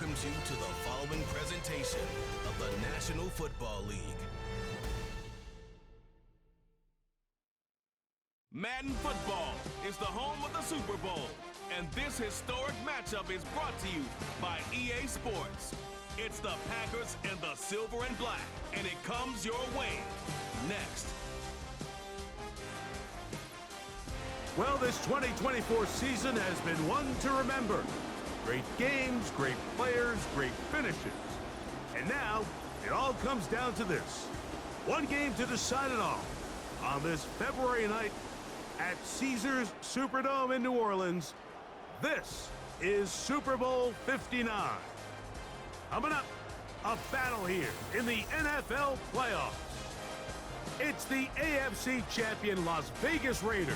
welcomes you to the following presentation of the National Football League. Madden Football is the home of the Super Bowl, and this historic matchup is brought to you by EA Sports. It's the Packers and the silver and black, and it comes your way next. Well, this 2024 season has been one to remember. Great games, great players, great finishes. And now, it all comes down to this. One game to decide it all. On this February night at Caesars Superdome in New Orleans, this is Super Bowl 59. Coming up, a battle here in the NFL playoffs. It's the AFC champion Las Vegas Raiders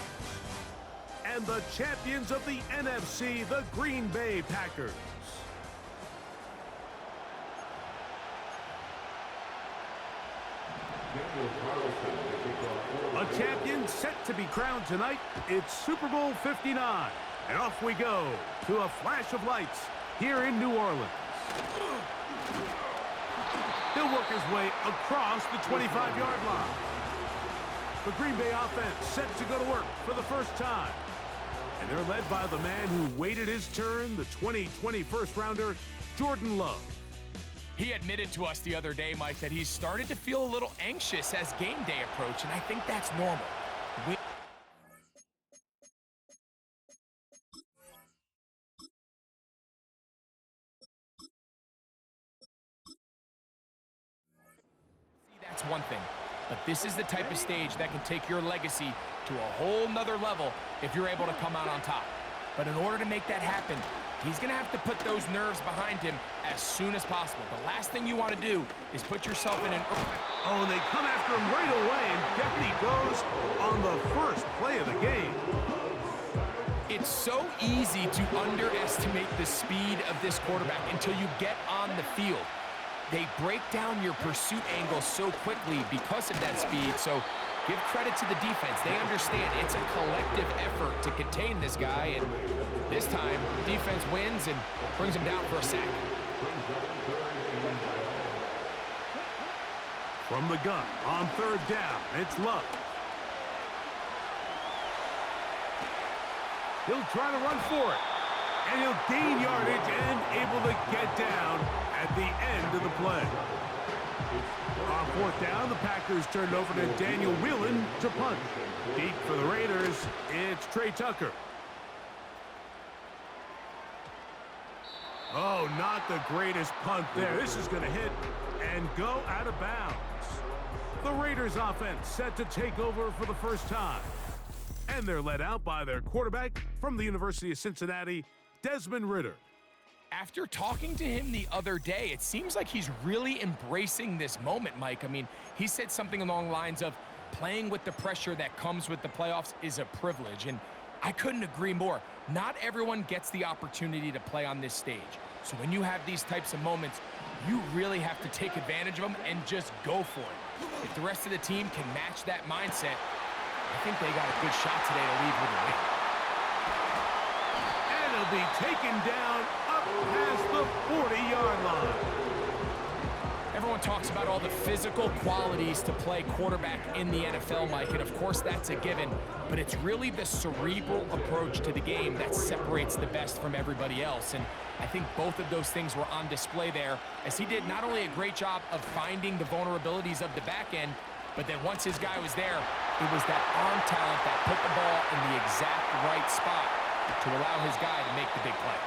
and the champions of the NFC, the Green Bay Packers. A champion set to be crowned tonight. It's Super Bowl 59. And off we go to a flash of lights here in New Orleans. He'll work his way across the 25-yard line. The Green Bay offense set to go to work for the first time. And they're led by the man who waited his turn, the 2020 first-rounder, Jordan Love. He admitted to us the other day, Mike, that he's started to feel a little anxious as game day approaches, and I think that's normal. That's one thing, but this is the type of stage that can take your legacy to a whole nother level if you're able to come out on top. But in order to make that happen, he's going to have to put those nerves behind him as soon as possible. The last thing you want to do is put yourself in an... Oh, and they come after him right away, and down he goes on the first play of the game. It's so easy to underestimate the speed of this quarterback until you get on the field. They break down your pursuit angle so quickly because of that speed, so give credit to the defense. They understand it's a collective effort to contain this guy, and this time, defense wins and brings him down for a sack. From the gun, on third down, it's Love. He'll try to run for it, and he'll gain yardage and able to get down at the end of the play. On fourth down, the Packers turned over to Daniel Whelan to punt. Deep for the Raiders, it's Trey Tucker. Oh, not the greatest punt there. This is going to hit and go out of bounds. The Raiders offense set to take over for the first time. And they're led out by their quarterback from the University of Cincinnati, Desmond Ridder. After talking to him the other day, it seems like he's really embracing this moment, Mike. I mean, he said something along the lines of playing with the pressure that comes with the playoffs is a privilege, and I couldn't agree more. Not everyone gets the opportunity to play on this stage. So when you have these types of moments, you really have to take advantage of them and just go for it. If the rest of the team can match that mindset, I think they got a good shot today to leave with a win. And he'll be taken down up past the 40-yard line. Everyone talks about all the physical qualities to play quarterback in the NFL, Mike, and of course that's a given, but it's really the cerebral approach to the game that separates the best from everybody else, and I think both of those things were on display there, as he did not only a great job of finding the vulnerabilities of the back end, but then once his guy was there, it was that arm talent that put the ball in the exact right spot to allow his guy to make the big play.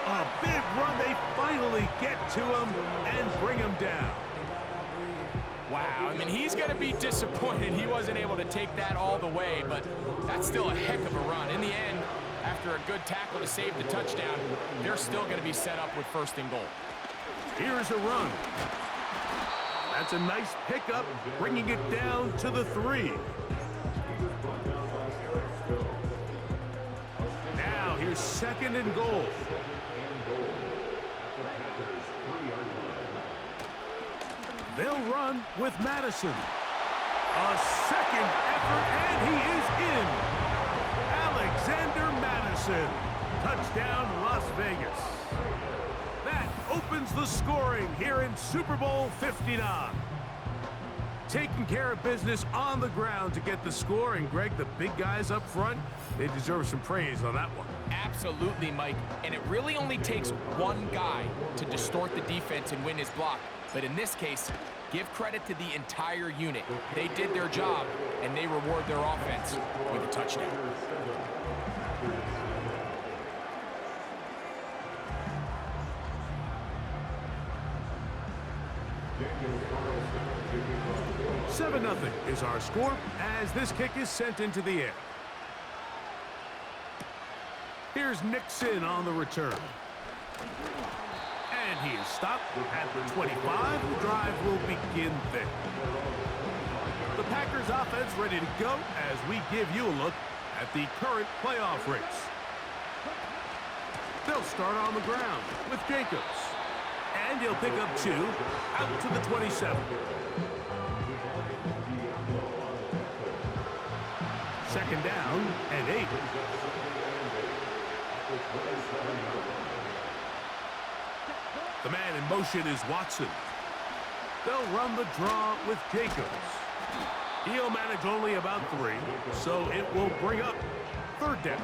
A big run, they finally get to him and bring him down. Wow, I mean, he's going to be disappointed he wasn't able to take that all the way, but that's still a heck of a run. In the end, after a good tackle to save the touchdown, they're still going to be set up with first and goal. Here's a run. That's a nice pickup, bringing it down to the 3. Now, here's second and goal. They'll run with Madison. A second effort, and he is in. Alexander Madison. Touchdown, Las Vegas. That opens the scoring here in Super Bowl 59. Taking care of business on the ground to get the score, and Greg, the big guys up front, they deserve some praise on that one. Absolutely, Mike, and it really only takes one guy to distort the defense and win his block. But in this case, give credit to the entire unit. They did their job, and they reward their offense with a touchdown. Seven 0 is our score as this kick is sent into the air. Here's Nixon on the return. And he is stopped at the 25. The drive will begin there. The Packers offense ready to go as we give you a look at the current playoff race. They'll start on the ground with Jacobs. And he'll pick up 2 out to the 27. Second down and 8. The man in motion is Watson. They'll run the draw with Jacobs. He'll manage only about 3, so it will bring up third down.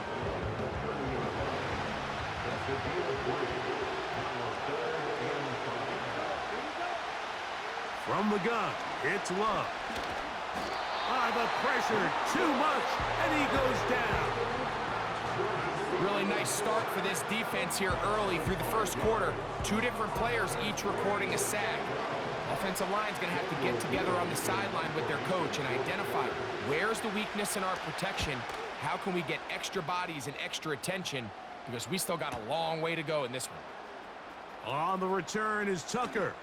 From the gun, it's Love. The pressure, too much, and he goes down. Really nice start for this defense here early through the first quarter. 2 different players each recording a sack. Offensive line's going to have to get together on the sideline with their coach and identify where's the weakness in our protection, how can we get extra bodies and extra attention, because we still got a long way to go in this one. On the return is Tucker.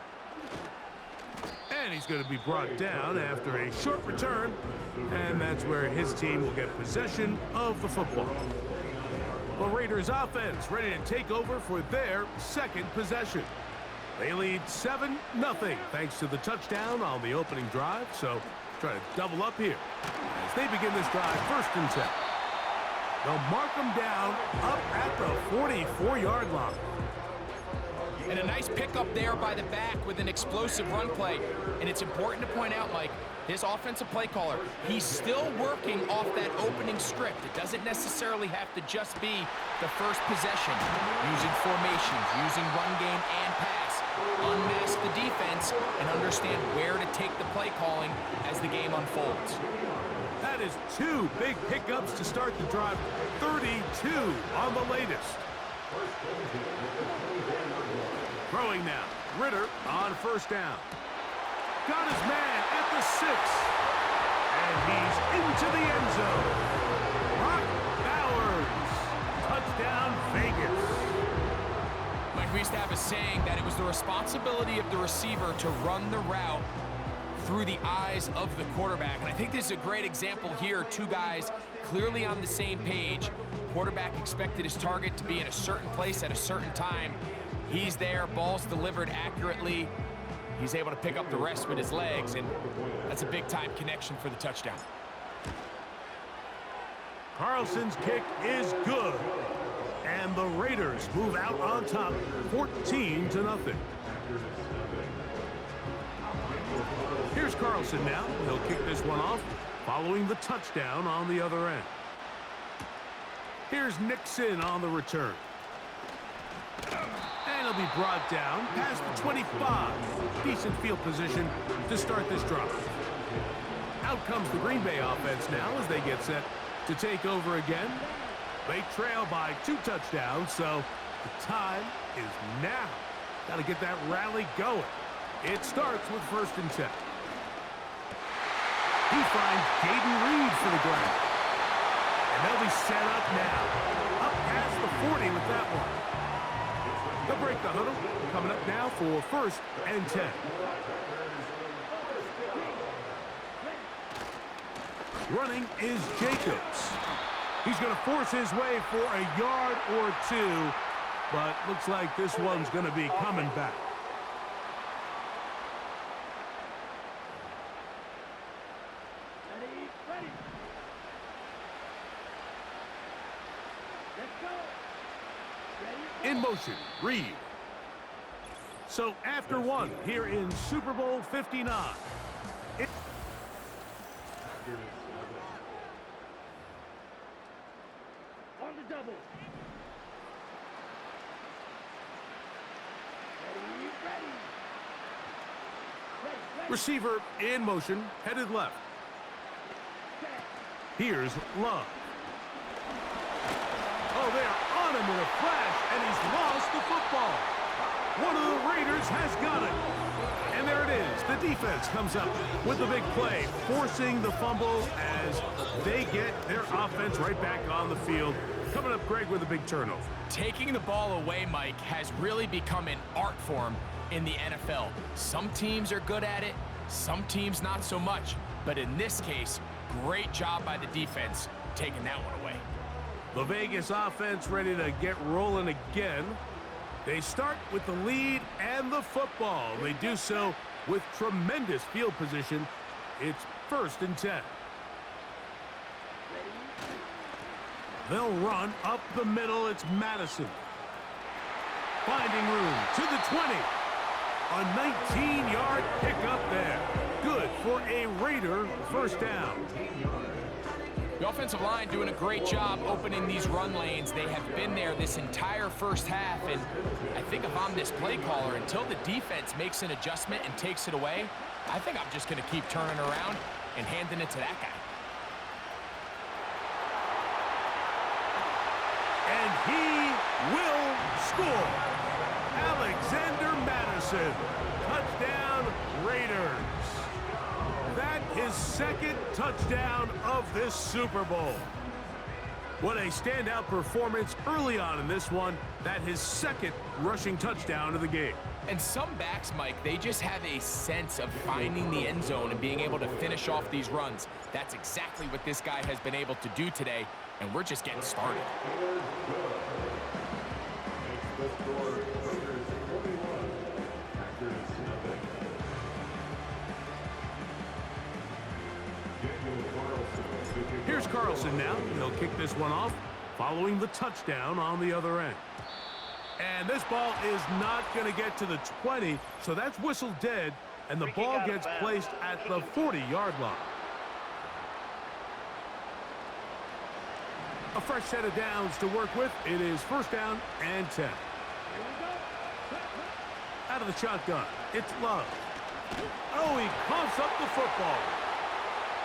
And he's going to be brought down after a short return, and that's where his team will get possession of the football. The Raiders offense ready to take over for their second possession. They lead 7-0 thanks to the touchdown on the opening drive, so try to double up here as they begin this drive 1st and 10. They'll mark them down up at the 44-yard line. And a nice pickup there by the back with an explosive run play. And it's important to point out, Mike, his offensive play caller, he's still working off that opening script. It doesn't necessarily have to just be the first possession. Using formations, using run game and pass. Unmask the defense and understand where to take the play calling as the game unfolds. That is 2 big pickups to start the drive. 32 on the latest. Throwing now. Ritter on 1st down. Got his man at the 6. And he's into the end zone. Brock Bowers. Touchdown, Vegas. Mike, we used to have a saying that it was the responsibility of the receiver to run the route through the eyes of the quarterback. And I think this is a great example here. 2 guys clearly on the same page. Quarterback expected his target to be in a certain place at a certain time. He's there, ball's delivered accurately. He's able to pick up the rest with his legs, and that's a big-time connection for the touchdown. Carlson's kick is good. And the Raiders move out on top, 14-0. Here's Carlson now. He'll kick this one off, following the touchdown on the other end. Here's Nixon on the return. And he'll be brought down past the 25. Decent field position to start this drive. Out comes the Green Bay offense now as they get set to take over again. They trail by 2 touchdowns, so the time is now. Got to get that rally going. It starts with 1st and 10. He finds Jaden Reed for the grab. And they'll be set up now. Up past the 40 with that one. They'll break the huddle. Coming up now for 1st and 10. Running is Jacobs. He's going to force his way for a yard or 2, but looks like this one's going to be coming back. In motion, Reed. So after one here in Super Bowl 59. On the double. Ready. Receiver in motion, headed left. Here's Love. Oh, they're on him with a flash, and he's lost the football. One of the Raiders has got it. And there it is. The defense comes up with the big play, forcing the fumble as they get their offense right back on the field. Coming up, Greg, with a big turnover. Taking the ball away, Mike, has really become an art form in the NFL. Some teams are good at it, some teams not so much. But in this case, great job by the defense taking that one away. The Vegas offense ready to get rolling again. They start with the lead and the football. They do so with tremendous field position. It's 1st and 10. They'll run up the middle. It's Madison. Finding room to the 20. A 19-yard pickup there. Good for a Raider first down. The offensive line doing a great job opening these run lanes. They have been there this entire first half, and I think if I'm this play caller, until the defense makes an adjustment and takes it away, I think I'm just going to keep turning around and handing it to that guy. And he will score. Alexander Madison. Touchdown, Raiders. That is 2nd touchdown of this Super Bowl. What a standout performance early on in this one. That his 2nd rushing touchdown of the game. And some backs, Mike, they just have a sense of finding the end zone and being able to finish off these runs. That's exactly what this guy has been able to do today, and we're just getting started. Here's Carlson now. He'll kick this one off, following the touchdown on the other end. And this ball is not going to get to the 20, so that's whistled dead, and the ball gets placed at the 40-yard line. A fresh set of downs to work with. It is 1st down and 10. Out of the shotgun, it's Love. Oh, he coughs up the football.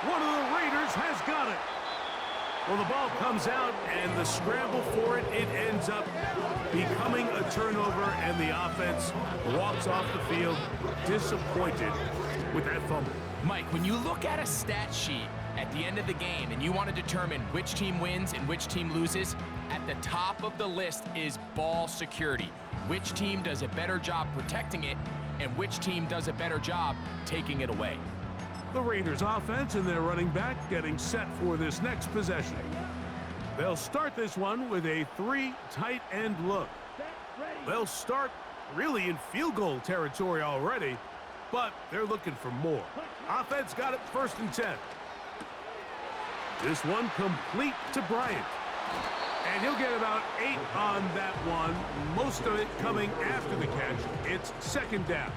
One of the Raiders has got it. Well, the ball comes out, and the scramble for it, it ends up becoming a turnover, and the offense walks off the field disappointed with that fumble. Mike, when you look at a stat sheet at the end of the game and you want to determine which team wins and which team loses, at the top of the list is ball security. Which team does a better job protecting it, and which team does a better job taking it away. The Raiders offense and their running back getting set for this next possession. They'll start this one with a 3 tight end look. They'll start really in field goal territory already, but they're looking for more. Offense got it 1st and 10. This one complete to Bryant. And he'll get about 8 on that one, most of it coming after the catch. It's 2nd down.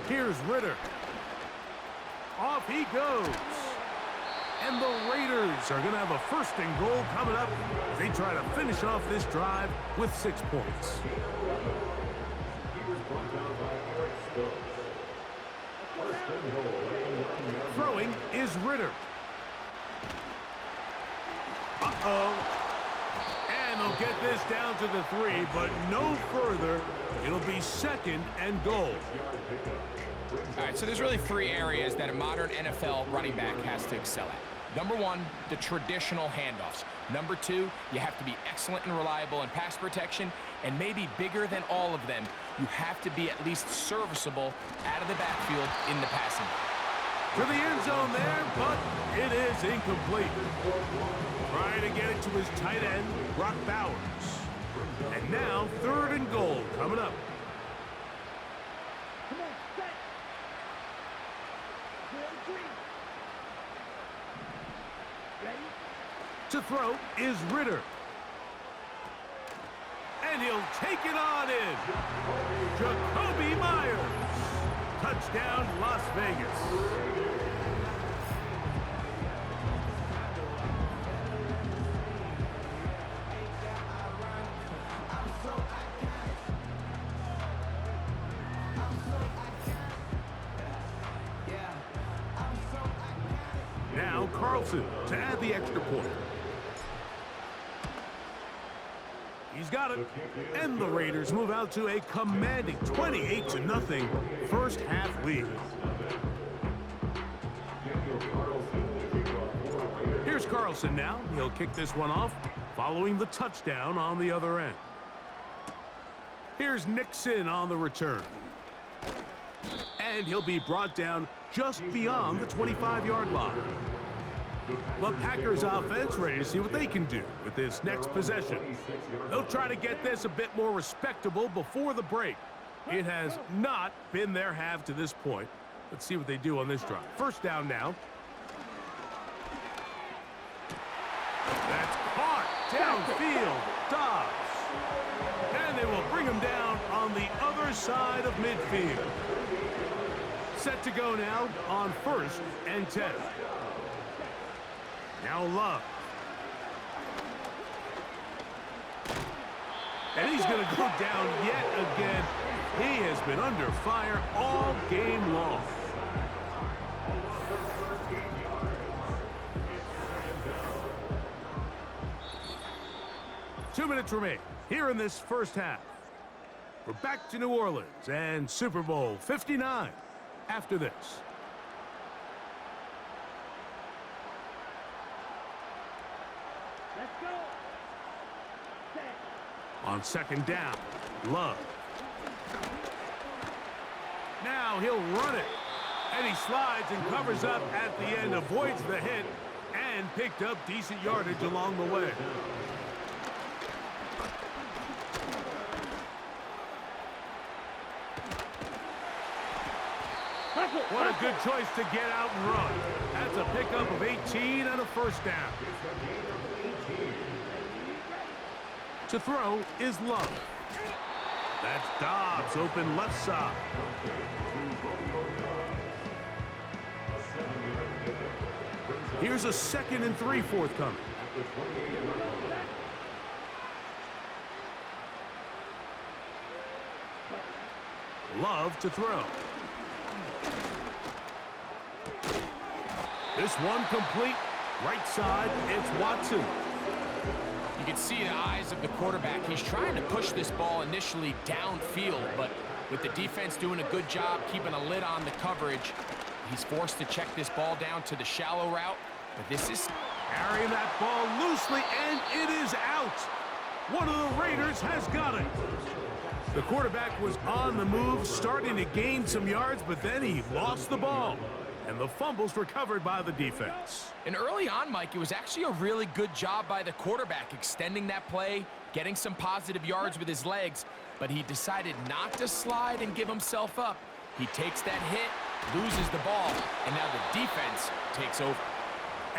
Here's Ritter. Off he goes. And the Raiders are going to have a 1st and goal coming up as they try to finish off this drive with 6 points. Throwing is Ritter. Uh-oh. And they'll get this down to the 3, but no further. It'll be 2nd and goal. All right, so there's really 3 areas that a modern NFL running back has to excel at. Number 1, the traditional handoffs. Number 2, you have to be excellent and reliable in pass protection, and maybe bigger than all of them, you have to be at least serviceable out of the backfield in the passing game. To the end zone there, but it is incomplete. Trying to get it to his tight end, Brock Bowers. And now 3rd and goal coming up. Come on, set. 4-3. Ready? To throw is Ritter. And he'll take it on in. Jacoby Myers. Touchdown, Las Vegas. Now Carlson to add the extra point. He's got it. And the Raiders move out to a commanding 28-0 first half lead. Here's Carlson now. He'll kick this one off following the touchdown on the other end. Here's Nixon on the return. And he'll be brought down just beyond the 25-yard line. The Packers offense ready to see what they can do with this next possession. They'll try to get this a bit more respectable before the break. It has not been their half to this point. Let's see what they do on this drive. First down now. That's caught downfield. Dobbs. And they will bring him down on the other side of midfield. Set to go now on 1st and 10. Now Love. And he's going to go down yet again. He has been under fire all game long. Two minutes remain here in this first half. We're back to New Orleans and Super Bowl 59 after this. Let's go. Set. On second down, Love. Now he'll run it. And he slides and covers up at the end, avoids the hit, and picked up decent yardage along the way. What a good choice to get out and run. That's a pickup of 18 and a first down. To throw is Love. That's Dobbs open left side. Here's a 2nd and 3 forthcoming. Love to throw. This one complete. Right side, it's Watson. You can see the eyes of the quarterback. He's trying to push this ball initially downfield, but with the defense doing a good job keeping a lid on the coverage, he's forced to check this ball down to the shallow route. But this is carrying that ball loosely, and it is out. One of the Raiders has got it. The quarterback was on the move, starting to gain some yards, but then he lost the ball. And the fumble's recovered by the defense. And early on, Mike, it was actually a really good job by the quarterback, extending that play, getting some positive yards with his legs, but he decided not to slide and give himself up. He takes that hit, loses the ball, and now the defense takes over.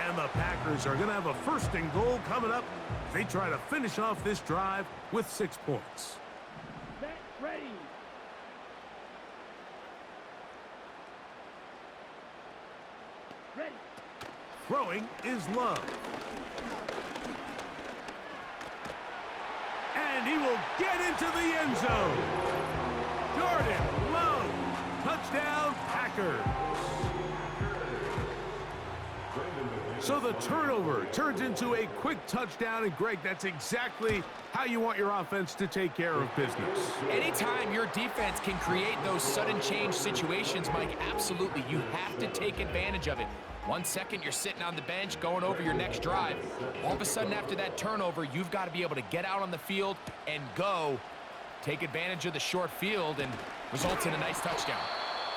And the Packers are going to have a 1st and goal coming up. They try to finish off this drive with 6 points. Set. Ready. Ready. Throwing is Love. And he will get into the end zone. Jordan Love. Touchdown, Packers. So the turnover turns into a quick touchdown, and Greg, that's exactly how you want your offense to take care of business. Anytime your defense can create those sudden change situations, Mike, absolutely, you have to take advantage of it. 1 second, you're sitting on the bench going over your next drive. All of a sudden, after that turnover, you've got to be able to get out on the field and go. Take advantage of the short field and results in a nice touchdown.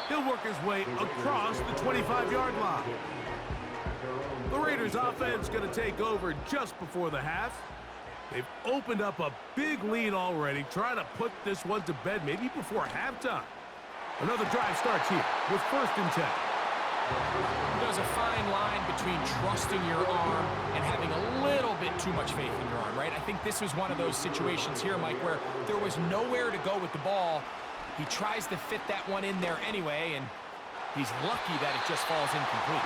He'll work his way across the 25-yard line. The Raiders offense going to take over just before the half. They've opened up a big lead already, trying to put this one to bed maybe before halftime. Another drive starts here with 1st and 10. There's a fine line between trusting your arm and having a little bit too much faith in your arm, right? I think this was one of those situations here, Mike, where there was nowhere to go with the ball. He tries to fit that one in there anyway, and he's lucky that it just falls incomplete.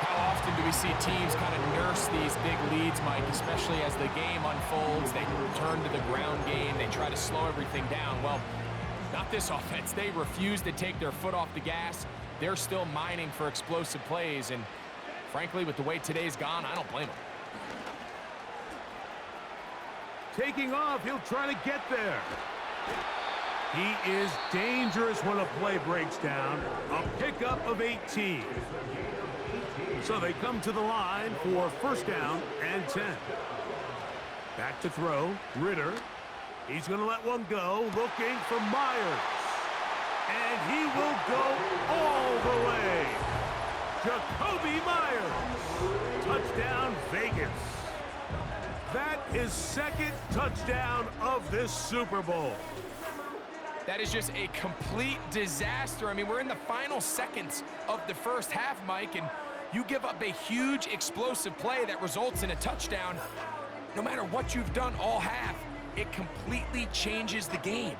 How often do we see teams kind of nurse these big leads, Mike, especially as the game unfolds? They turn to the ground game. They try to slow everything down. Well, not this offense. They refuse to take their foot off the gas. They're still mining for explosive plays, and frankly, with the way today's gone, I don't blame them. Taking off, he'll try to get there. He is dangerous when a play breaks down. A pickup of 18. So they come to the line for first down and 10. Back to throw, Ritter. He's going to let one go, looking for Myers. And he will go all the way. Jacoby Myers. Touchdown, Vegas. That is second touchdown of this Super Bowl. That is just a complete disaster. I mean, we're in the final seconds of the first half, Mike, and you give up a huge explosive play that results in a touchdown. No matter what you've done all half, it completely changes the game.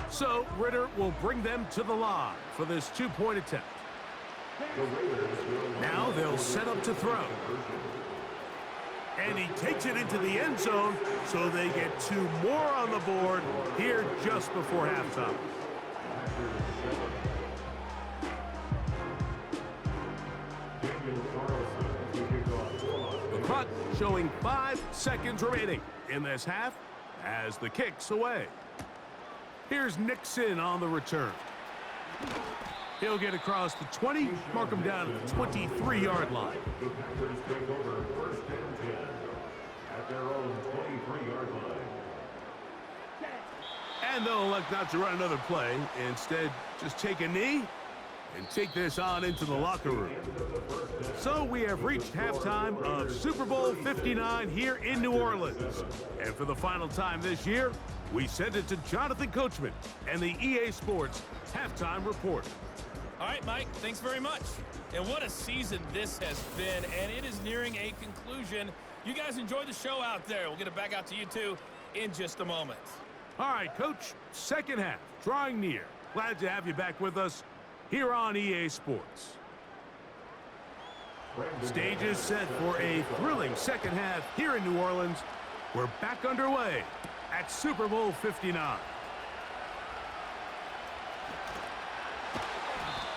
So Ritter will bring them to the line for this two-point attempt. Now they'll set up to throw. And he takes it into the end zone, so they get two more on the board here just before halftime. The clock showing 5 seconds remaining in this half as the kick's away. Here's Nixon on the return. He'll get across the 20, mark him down at the 23-yard line. And they'll elect not to run another play. Instead, just take a knee and take this on into the locker room. So we have reached halftime of Super Bowl 59 here in New Orleans. And for the final time this year, we send it to Jonathan Coachman and the EA Sports Halftime Report. All right, Mike, thanks very much. And what a season this has been, and it is nearing a conclusion. You guys enjoy the show out there. We'll get it back out to you, too, in just a moment. All right, Coach, second half, drawing near. Glad to have you back with us here on EA Sports. Stage is set for a thrilling second half here in New Orleans. We're back underway at Super Bowl 59.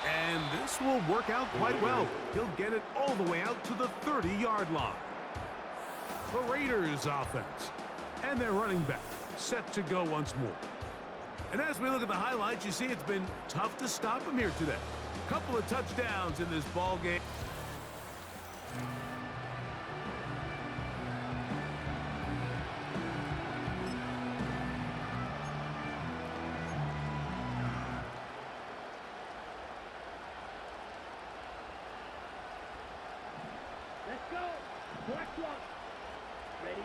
And this will work out quite well. He'll get it all the way out to the 30-yard line. The Raiders offense and their running back set to go once more. And as we look at the highlights, you see it's been tough to stop him here today. A couple of touchdowns in this ball game. Let's go. Black one. Ready?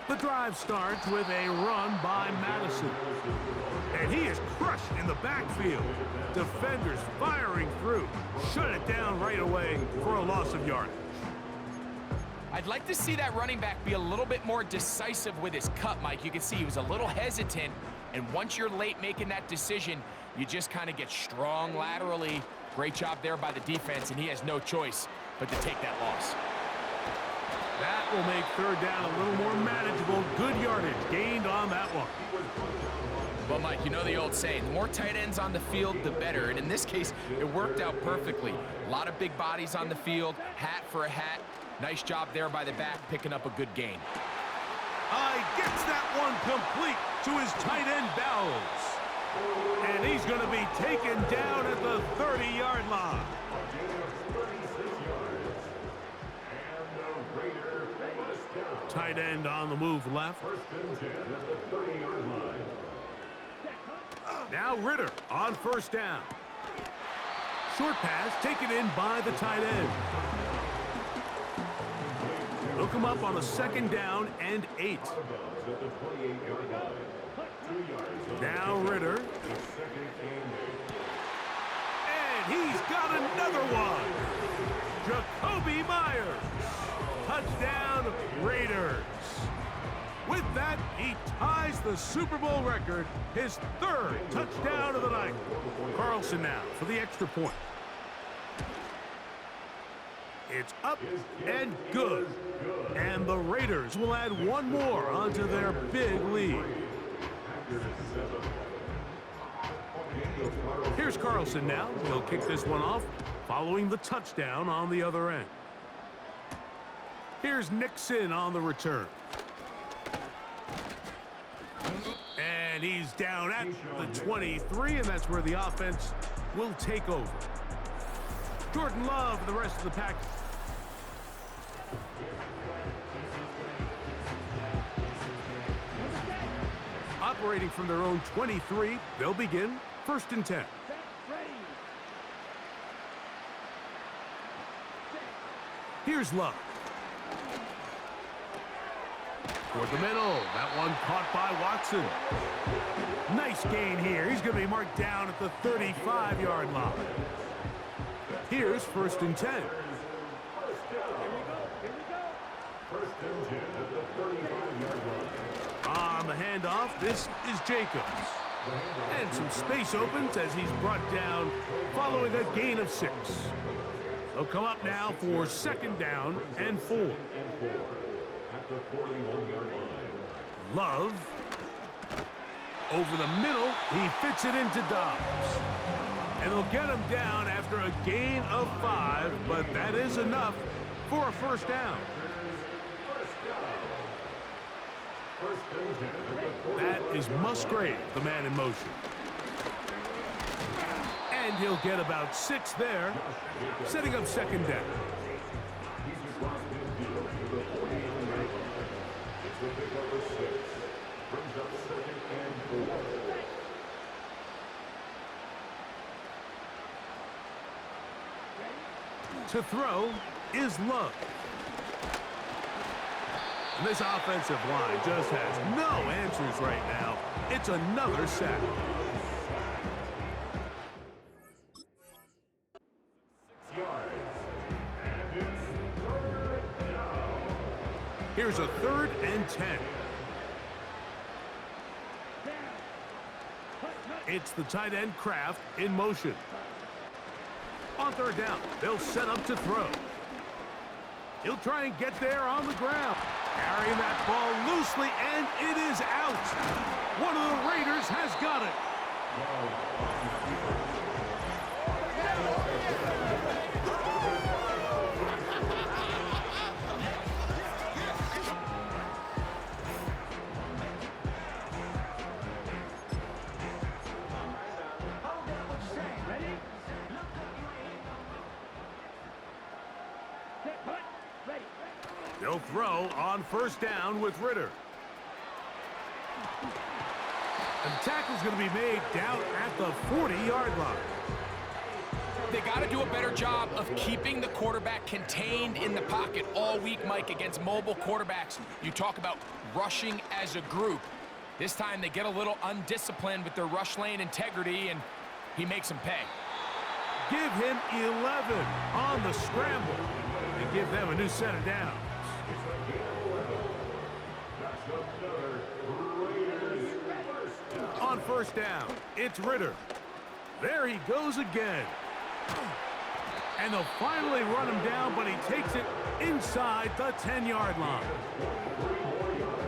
The drive starts with a run by Madison. And he is crushed in the backfield. Defenders firing through. Shut it down right away for a loss of yardage. I'd like to see that running back be a little bit more decisive with his cut, Mike. You can see he was a little hesitant, and once you're late making that decision, you just kind of get strong laterally. Great job there by the defense, and he has no choice but to take that loss. That will make third down a little more manageable. Good yardage gained on that one. Well, Mike, you know the old saying, the more tight ends on the field, the better. And in this case, it worked out perfectly. A lot of big bodies on the field, hat for a hat. Nice job there by the back, picking up a good gain. Gets that one complete to his tight end Bowles. And he's going to be taken down at the 30-yard line. Tight end on the move left. Now Ritter on first down. Short pass taken in by the tight end. Look him up on a second down and 8. Now Ritter. he's got another one. Jacoby Myers. Touchdown, Raiders. With that, he ties the Super Bowl record, his third touchdown of the night. Carlson now for the extra point. It's up and good. And the Raiders will add one more onto their big lead. Here's Carlson now. He'll kick this one off, following the touchdown on the other end. Here's Nixon on the return. And he's down at the 23, and that's where the offense will take over. Jordan Love and the rest of the pack. Operating from their own 23, they'll begin 1st and 10. Here's Love. Toward the middle. That one caught by Watson. Nice gain here. He's going to be marked down at the 35-yard line. Here's 1st and 10. On the handoff, this is Jacobs. And some space opens as he's brought down following a gain of 6. They'll come up now for 2nd down and 4. Love. Over the middle, he fits it into Dobbs. And they'll get him down after a gain of 5, but that is enough for a 1st down. That is Musgrave, the man in motion. And he'll get about 6 there, setting up 2nd down. To throw is Love. And this offensive line just has no answers right now. It's another sack. Here's a 3rd and 10. It's the tight end Kraft in motion. On 3rd down, they'll set up to throw. He'll try and get there on the ground. Carrying that ball loosely, and it is out. One of the Raiders has got it. They'll throw on 1st down with Ritter. And the tackle's going to be made down at the 40-yard line. They got to do a better job of keeping the quarterback contained in the pocket all week, Mike, against mobile quarterbacks. You talk about rushing as a group. This time they get a little undisciplined with their rush lane integrity, and he makes them pay. Give him 11 on the scramble and give them a new set of downs. On 1st down, it's Ritter. There he goes again. And they'll finally run him down, but he takes it inside the 10-yard line.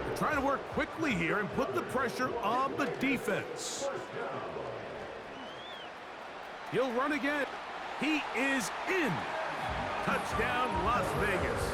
They're trying to work quickly here and put the pressure on the defense. He'll run again. He is in. Touchdown, Las Vegas.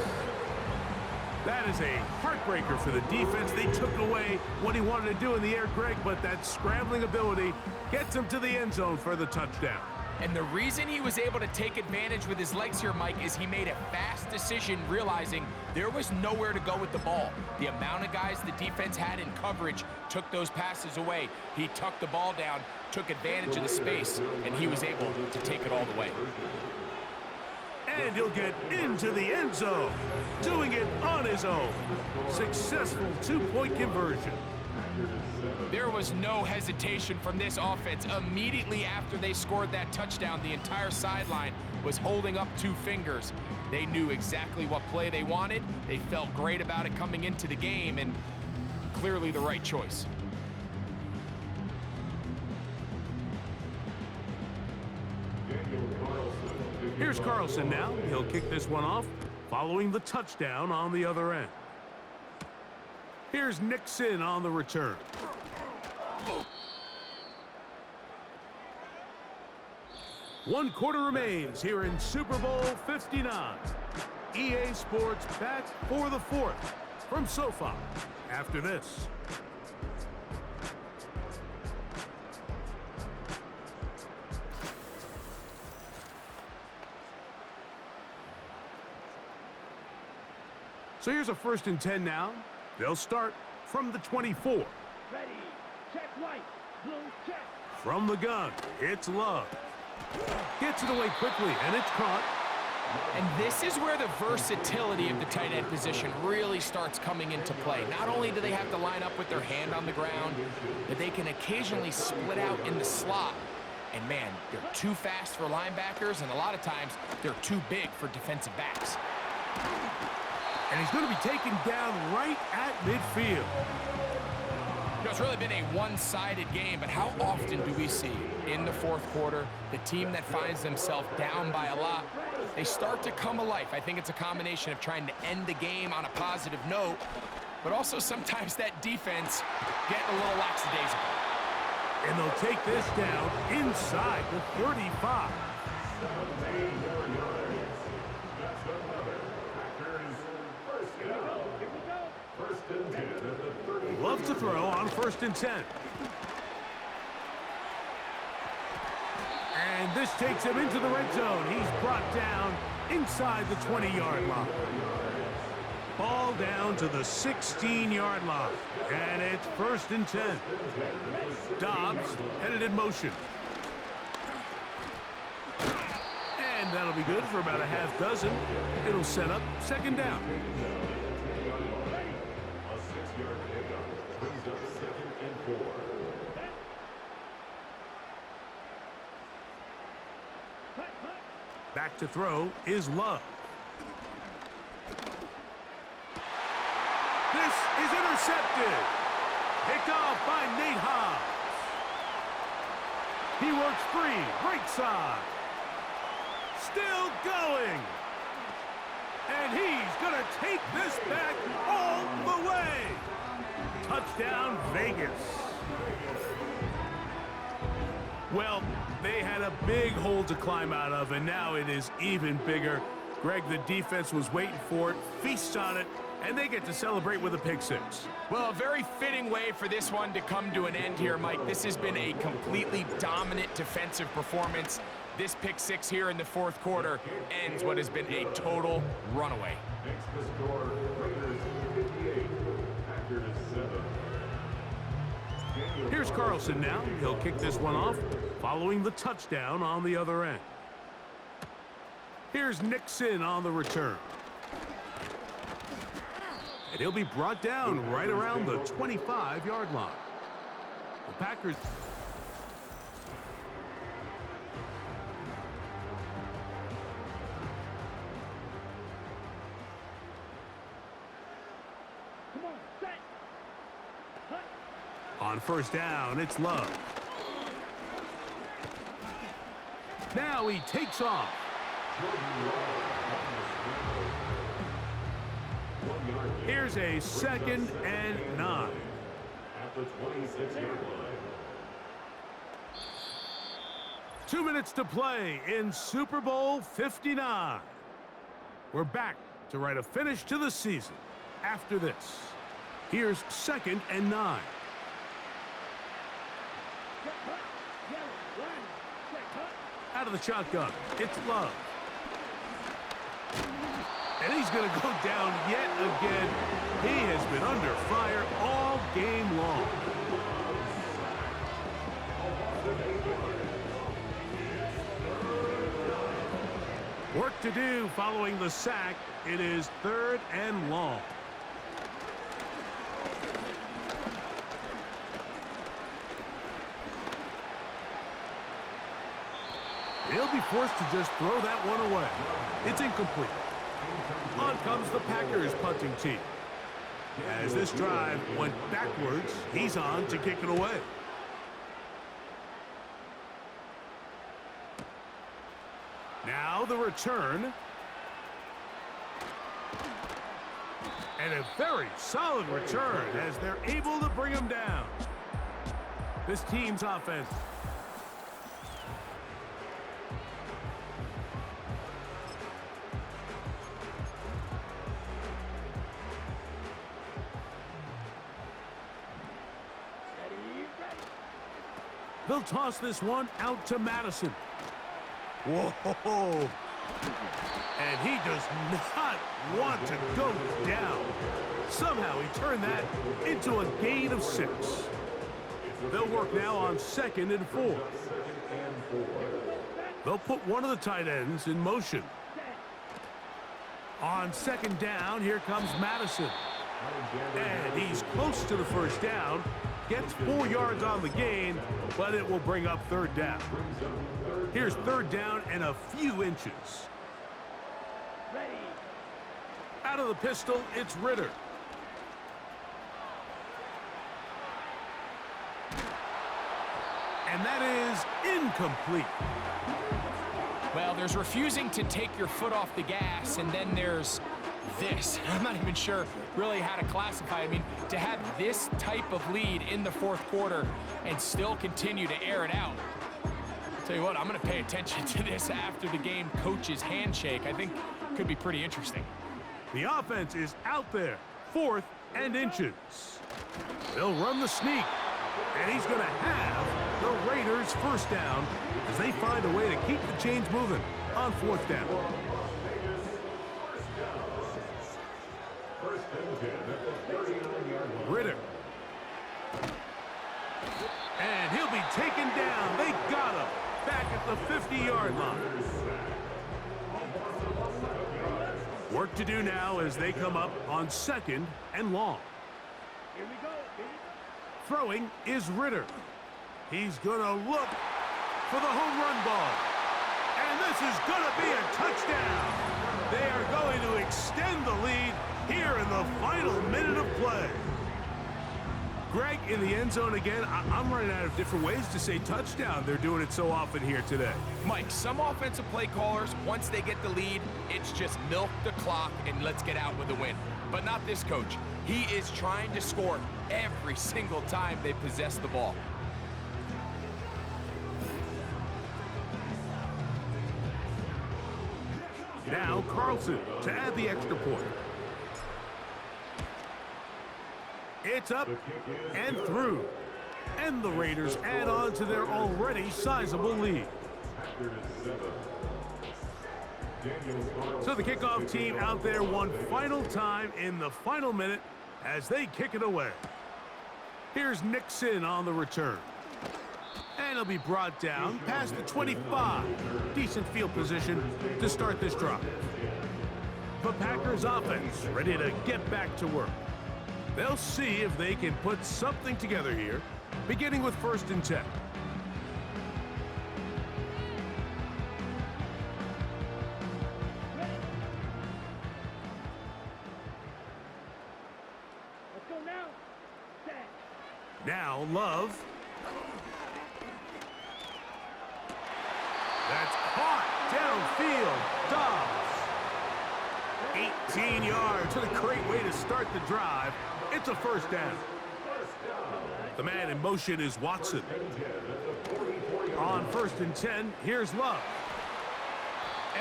That is a heartbreaker for the defense. They took away what he wanted to do in the air, Greg, but that scrambling ability gets him to the end zone for the touchdown. And the reason he was able to take advantage with his legs here, Mike, is he made a fast decision realizing there was nowhere to go with the ball. The amount of guys the defense had in coverage took those passes away. He tucked the ball down, took advantage of the space, and he was able to take it all the way. And he'll get into the end zone, doing it on his own. Successful 2-point conversion. There was no hesitation from this offense. Immediately after they scored that touchdown, the entire sideline was holding up 2 fingers. They knew exactly what play they wanted. They felt great about it coming into the game, and clearly the right choice. Here's Carlson now. He'll kick this one off, following the touchdown on the other end. Here's Nixon on the return. One quarter remains here in Super Bowl 59. EA Sports back for the 4th from SoFi after this. So here's a 1st and 10 now. They'll start from the 24. Ready. Check right. Blue check. From the gun, it's Love. Gets it away quickly, and it's caught. And this is where the versatility of the tight end position really starts coming into play. Not only do they have to line up with their hand on the ground, but they can occasionally split out in the slot. And man, they're too fast for linebackers, and a lot of times they're too big for defensive backs. And he's going to be taken down right at midfield. You know, it's really been a one-sided game, but how often do we see in the 4th quarter the team that finds themselves down by a lot, they start to come alive? I think it's a combination of trying to end the game on a positive note, but also sometimes that defense getting a little lackadaisical. And they'll take this down inside the 35. Love to throw on 1st and 10. And this takes him into the red zone. He's brought down inside the 20-yard line. Ball down to the 16-yard line. And it's 1st and 10. Dobbs headed in motion. And that'll be good for about a half dozen. It'll set up 2nd down. Back to throw is Love. This is intercepted. Picked off by Nate Hobbs. He works free, right side. Still going. And he's going to take this back all the way. Touchdown, Vegas. Well, they had a big hole to climb out of, and now it is even bigger. Greg, the defense was waiting for it, feasts on it, and they get to celebrate with a pick 6. Well, a very fitting way for this one to come to an end here, Mike. This has been a completely dominant defensive performance. This pick 6 here in the 4th quarter ends what has been a total runaway. Next to score, Raiders 58, Packers 7. Here's Carlson now. He'll kick this one off, following the touchdown on the other end. Here's Nixon on the return. And he'll be brought down right around the 25-yard line. The Packers... Come on, set. Hut. On 1st down, it's Love. Now he takes off. Here's a 2nd and 9. At the 26-yard line. 2 minutes to play in Super Bowl 59. We're back to write a finish to the season after this. Here's 2nd and 9. Out of the shotgun, it's Love. And he's going to go down yet again. He has been under fire all game long. Work to do following the sack. It is 3rd and long. He'll be forced to just throw that one away. It's incomplete. On comes the Packers punting team. As this drive went backwards, he's on to kick it away. Now the return. And a very solid return as they're able to bring him down. This team's offense. They'll toss this one out to Madison. Whoa! And he does not want to go down. Somehow he turned that into a gain of 6. They'll work now on 2nd and 4. They'll put one of the tight ends in motion. On 2nd down, here comes Madison. And he's close to the first down. Gets 4 yards on the gain, but it will bring up 3rd down. Here's 3rd down and a few inches. Out of the pistol, it's Ritter. And that is incomplete. Well, there's refusing to take your foot off the gas, and then there's this. I'm not even sure really how to classify it. I mean, to have this type of lead in the 4th quarter and still continue to air it out. I'll tell you what, I'm going to pay attention to this after the game coach's handshake. I think it could be pretty interesting. The offense is out there, 4th and inches. They'll run the sneak, and he's going to have the Raiders' 1st down as they find a way to keep the chains moving on 4th down. Ritter. And he'll be taken down. They got him back at the 50-yard line. Work to do now as they come up on 2nd and long. Here we go. Throwing is Ritter. He's going to look for the home run ball. And this is going to be a touchdown. They are going to extend the lead here in the final minute of play. Greg, in the end zone again, I'm running out of different ways to say touchdown. They're doing it so often here today. Mike, some offensive play callers, once they get the lead, it's just milk the clock and let's get out with a win. But not this coach. He is trying to score every single time they possess the ball. Now Carlson to add the extra point. It's up and through. And the Raiders add on to their already sizable lead. So the kickoff team out there one final time in the final minute as they kick it away. Here's Nixon on the return. And he'll be brought down past the 25. Decent field position to start this drive. The Packers offense ready to get back to work. They'll see if they can put something together here, beginning with 1st and 10. Let's go now. Set. Now Love. That's caught downfield. Dobbs. 18 yards. What a great way to start the drive. It's a 1st down. The man in motion is Watson. On 1st and 10, here's Love.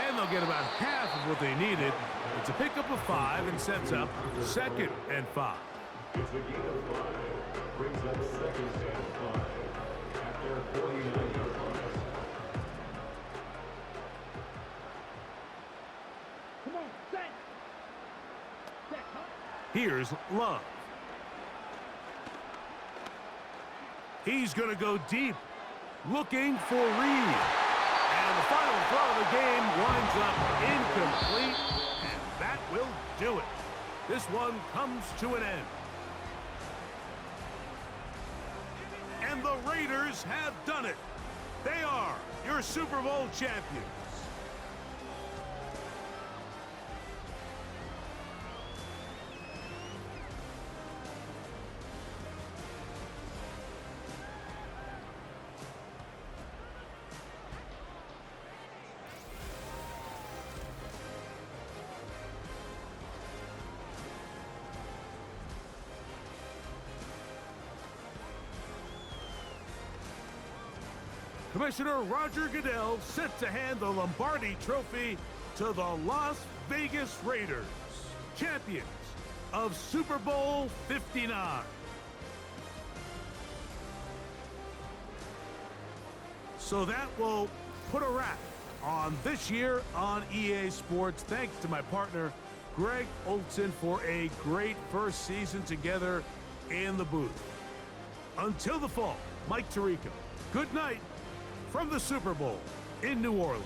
And they'll get about half of what they needed. It's a pickup of 5 and sets up 2nd and 5. It's a gain of 5. Brings up 2nd and 5. After 49 yards. Come on, set. Set, huh? Here's Love. He's going to go deep, looking for Reed. And the final throw of the game winds up incomplete, and that will do it. This one comes to an end. And the Raiders have done it. They are your Super Bowl champions. Commissioner Roger Goodell set to hand the Lombardi Trophy to the Las Vegas Raiders, champions of Super Bowl 59. So that will put a wrap on this year on EA Sports. Thanks to my partner, Greg Olson, for a great first season together in the booth. Until the fall, Mike Tirico, good night from the Super Bowl in New Orleans.